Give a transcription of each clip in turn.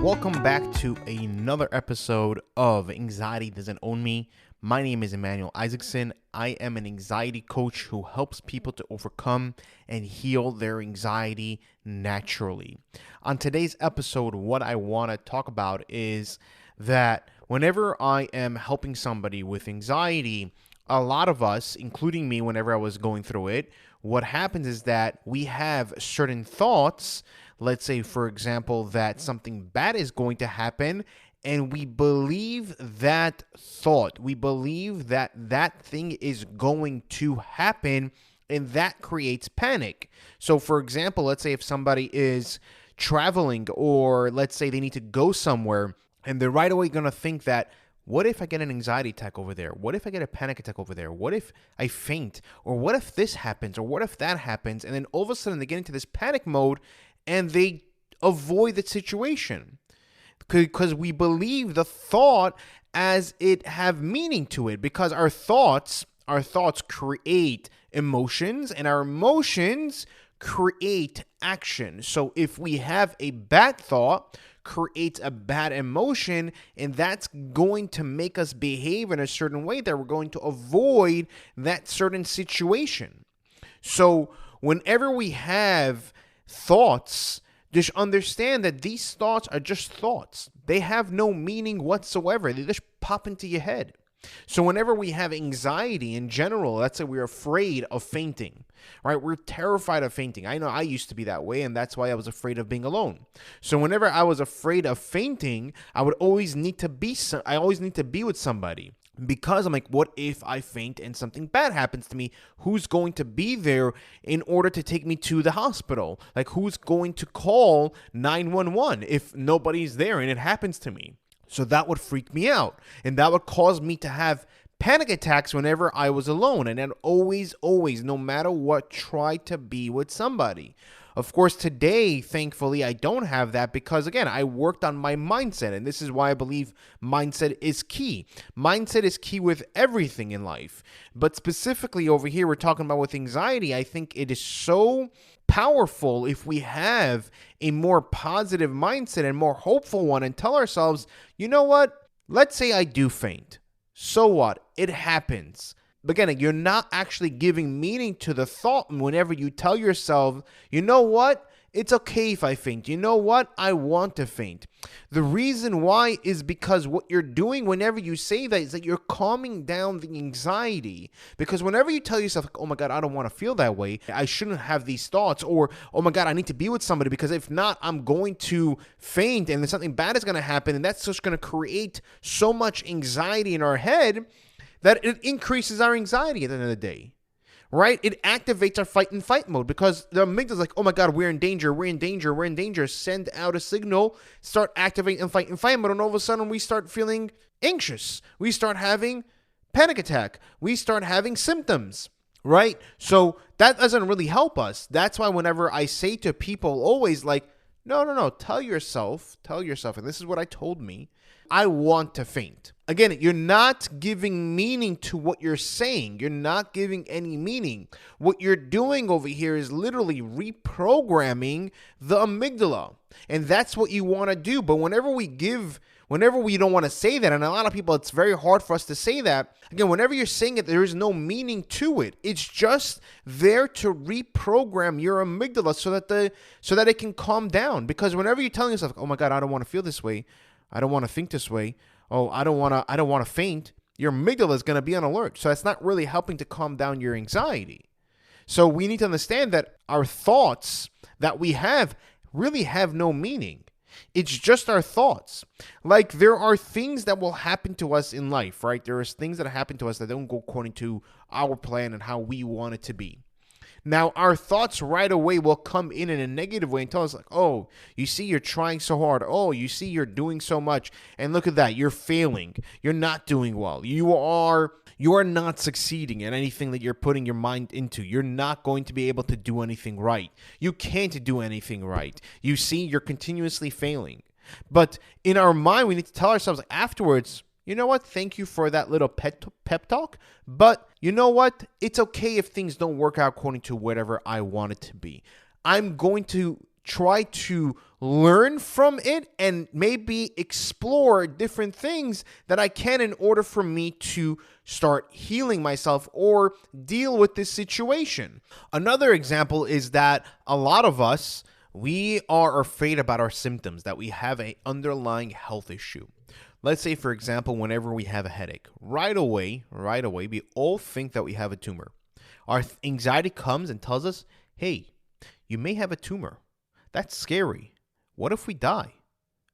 Welcome back to another episode of Anxiety Doesn't Own Me. My name is Emmanuel Isaacson. I am an anxiety coach who helps people to overcome and heal their anxiety naturally. On today's episode, what I want to talk about is that whenever I am helping somebody with anxiety, a lot of us, including me whenever I was going through it, what happens is that we have certain thoughts. Let's say, for example, that something bad is going to happen, and we believe that thought. We believe that that thing is going to happen, and that creates panic. So, for example, let's say if somebody is traveling, or let's say they need to go somewhere, and they're right away going to think that, what if I get an anxiety attack over there? What if I get a panic attack over there? What if I faint? Or what if this happens? Or what if that happens? And then all of a sudden they get into this panic mode and they avoid the situation because we believe the thought as it have meaning to it, because our thoughts create emotions, and our emotions create action. So if we have a bad thought, creates a bad emotion, and that's going to make us behave in a certain way that we're going to avoid that certain situation. So whenever we have thoughts, just understand that these thoughts are just thoughts. They have no meaning whatsoever. They just pop into your head. So whenever we have anxiety in general, let's say we're afraid of fainting, right? We're terrified of fainting. I know I used to be that way, and that's why I was afraid of being alone. So whenever I was afraid of fainting, I would always need to be with somebody. Because I'm like, what if I faint and something bad happens to me? Who's going to be there in order to take me to the hospital? Like, who's going to call 911 if nobody's there and it happens to me? So that would freak me out. And that would cause me to have panic attacks whenever I was alone. And I'd always, no matter what, try to be with somebody. Of course, today, thankfully, I don't have that because, again, I worked on my mindset. And this is why I believe mindset is key. Mindset is key with everything in life. But specifically over here, we're talking about with anxiety. I think it is so powerful if we have a more positive mindset and more hopeful one and tell ourselves, you know what? Let's say I do faint. So what? It happens. But again, you're not actually giving meaning to the thought whenever you tell yourself, you know what? It's okay if I faint. You know what? I want to faint. The reason why is because what you're doing whenever you say that is that you're calming down the anxiety. Because whenever you tell yourself, oh my God, I don't want to feel that way. I shouldn't have these thoughts. Or, oh my God, I need to be with somebody because if not, I'm going to faint and then something bad is going to happen. And that's just going to create so much anxiety in our head that it increases our anxiety at the end of the day, right? It activates our fight and fight mode because the amygdala is like, oh my God, we're in danger. Send out a signal, start activating and fight mode. And all of a sudden we start feeling anxious. We start having panic attack. We start having symptoms, right? So that doesn't really help us. That's why whenever I say to people always like, no, tell yourself, and this is what I told me, I want to faint. Again, you're not giving meaning to what you're saying. You're not giving any meaning. What you're doing over here is literally reprogramming the amygdala. And that's what you want to do. But whenever we don't want to say that, and a lot of people, it's very hard for us to say that. Again, whenever you're saying it, there is no meaning to it. It's just there to reprogram your amygdala so that it can calm down. Because whenever you're telling yourself, oh my God, I don't want to feel this way. I don't want to think this way. Oh, I don't want to faint. Your amygdala is going to be on alert. So that's not really helping to calm down your anxiety. So we need to understand that our thoughts that we have really have no meaning. It's just our thoughts. Like there are things that will happen to us in life, right? There are things that happen to us that don't go according to our plan and how we want it to be. Now, our thoughts right away will come in a negative way and tell us like, oh, you see, you're trying so hard. Oh, you see, you're doing so much. And look at that. You're failing. You're not doing well. You are not succeeding in anything that you're putting your mind into. You're not going to be able to do anything right. You can't do anything right. You see, you're continuously failing. But in our mind, we need to tell ourselves afterwards, you know what? Thank you for that little pep talk. But you know what? It's okay if things don't work out according to whatever I want it to be. I'm going to try to learn from it and maybe explore different things that I can in order for me to start healing myself or deal with this situation. Another example is that a lot of us, we are afraid about our symptoms, that we have an underlying health issue. Let's say, for example, whenever we have a headache, right away, we all think that we have a tumor. Our anxiety comes and tells us, hey, you may have a tumor. That's scary. What if we die?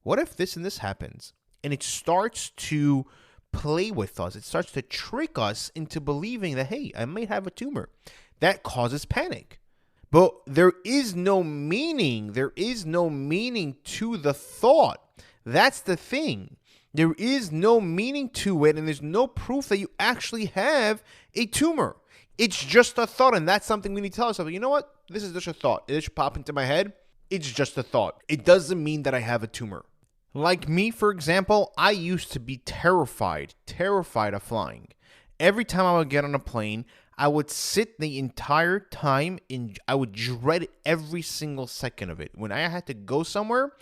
What if this and this happens? And it starts to play with us. It starts to trick us into believing that, hey, I might have a tumor. That causes panic. But there is no meaning. There is no meaning to the thought. That's the thing. There is no meaning to it, and there's no proof that you actually have a tumor. It's just a thought, and that's something we need to tell ourselves. You know what? This is just a thought. It just popped into my head. It's just a thought. It doesn't mean that I have a tumor. Like me, for example, I used to be terrified of flying. Every time I would get on a plane, I would sit the entire time and I would dread every single second of it. When I had to go somewhere,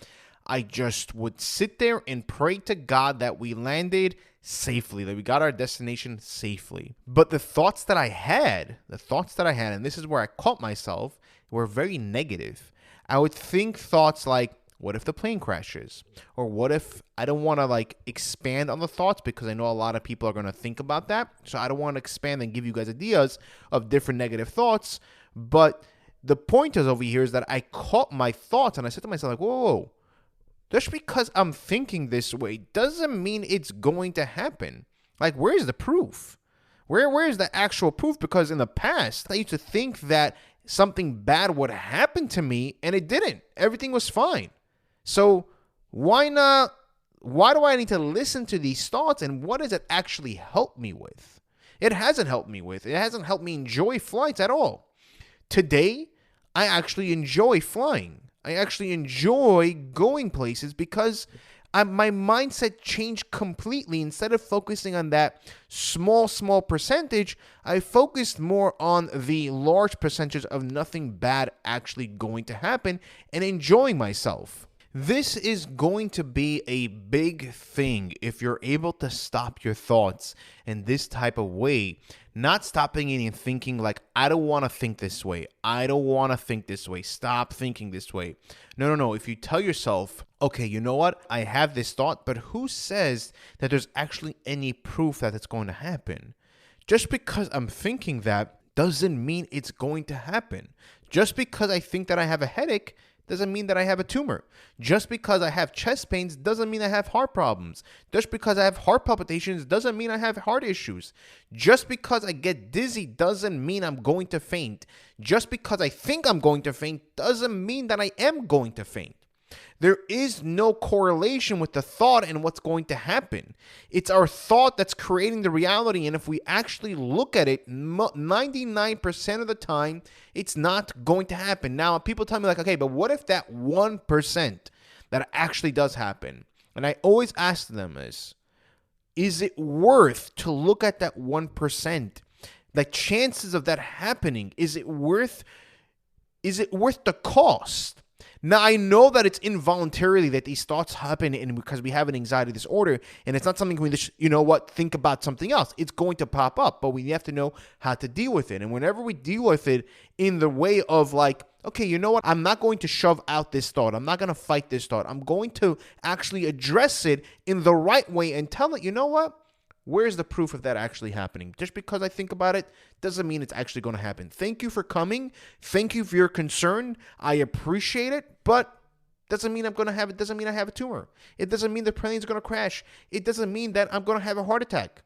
I just would sit there and pray to God that we landed safely, that we got our destination safely. But the thoughts that I had, and this is where I caught myself, were very negative. I would think thoughts like, what if the plane crashes? Or what if I don't want to expand on the thoughts because I know a lot of people are going to think about that. So I don't want to expand and give you guys ideas of different negative thoughts. But the point is over here is that I caught my thoughts and I said to myself, whoa. Just because I'm thinking this way doesn't mean it's going to happen. Where's the proof? Where is the actual proof? Because in the past, I used to think that something bad would happen to me, and it didn't. Everything was fine. So why not? Why do I need to listen to these thoughts, and what does it actually help me with? It hasn't helped me with. It hasn't helped me enjoy flights at all. Today, I actually enjoy flying. I actually enjoy going places because my mindset changed completely. Instead of focusing on that small percentage, I focused more on the large percentage of nothing bad actually going to happen and enjoying myself. This is going to be a big thing if you're able to stop your thoughts in this type of way. Not stopping it and thinking I don't want to think this way. I don't want to think this way. Stop thinking this way. No. If you tell yourself, okay, you know what? I have this thought, but who says that there's actually any proof that it's going to happen? Just because I'm thinking that doesn't mean it's going to happen. Just because I think that I have a headache doesn't mean that I have a tumor. Just because I have chest pains doesn't mean I have heart problems. Just because I have heart palpitations doesn't mean I have heart issues. Just because I get dizzy doesn't mean I'm going to faint. Just because I think I'm going to faint doesn't mean that I am going to faint. There is no correlation with the thought and what's going to happen. It's our thought that's creating the reality, and if we actually look at it, 99% of the time, it's not going to happen. Now, people tell me okay, but what if that 1% that actually does happen? And I always ask them is it worth to look at that 1%? The chances of that happening, is it worth the cost? Now, I know that it's involuntarily that these thoughts happen and because we have an anxiety disorder, and it's not something we just, think about something else. It's going to pop up, but we have to know how to deal with it. And whenever we deal with it in the way of okay, you know what? I'm not going to shove out this thought. I'm not going to fight this thought. I'm going to actually address it in the right way and tell it, you know what? Where's the proof of that actually happening? Just because I think about it doesn't mean it's actually going to happen. Thank you for coming. Thank you for your concern. I appreciate it, but doesn't mean I'm going to have it. Doesn't mean I have a tumor. It doesn't mean the plane's going to crash. It doesn't mean that I'm going to have a heart attack.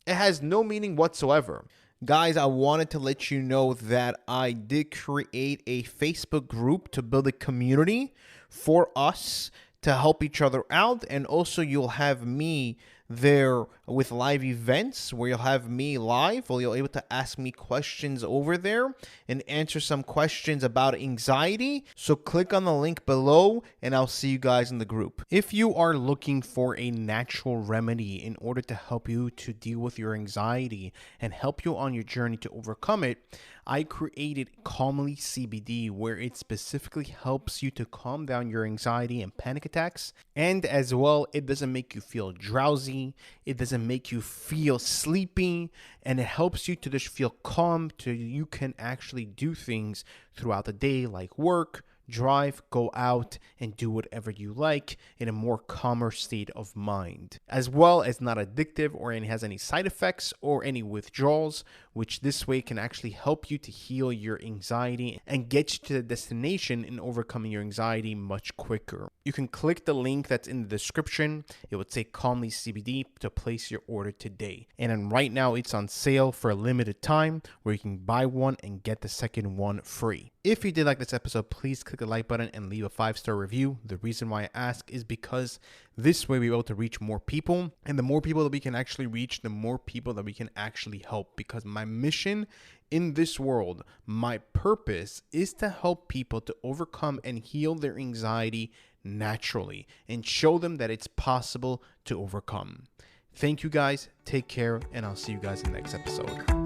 It has no meaning whatsoever. Guys, I wanted to let you know that I did create a Facebook group to build a community for us to help each other out, and also you'll have me there with live events where you'll have me live, or you'll be able to ask me questions over there and answer some questions about anxiety. So click on the link below and I'll see you guys in the group. If you are looking for a natural remedy in order to help you to deal with your anxiety and help you on your journey to overcome it, I created Calmly CBD, where it specifically helps you to calm down your anxiety and panic attacks. And as well, it doesn't make you feel drowsy. It doesn't make you feel sleepy. And it helps you to just feel calm so you can actually do things throughout the day like work, drive, go out, and do whatever you like in a more calmer state of mind. As well as not addictive or has any side effects or any withdrawals, which this way can actually help you to heal your anxiety and get you to the destination in overcoming your anxiety much quicker. You can click the link that's in the description. It would say Calmly CBD to place your order today. And then right now it's on sale for a limited time where you can buy one and get the second one free. If you did like this episode, please click the like button and leave a 5-star review. The reason why I ask is because this way we're able to reach more people, and the more people that we can actually reach, the more people that we can actually help. Because my mission in this world, my purpose is to help people to overcome and heal their anxiety naturally and show them that it's possible to overcome. Thank you guys, take care, and I'll see you guys in the next episode.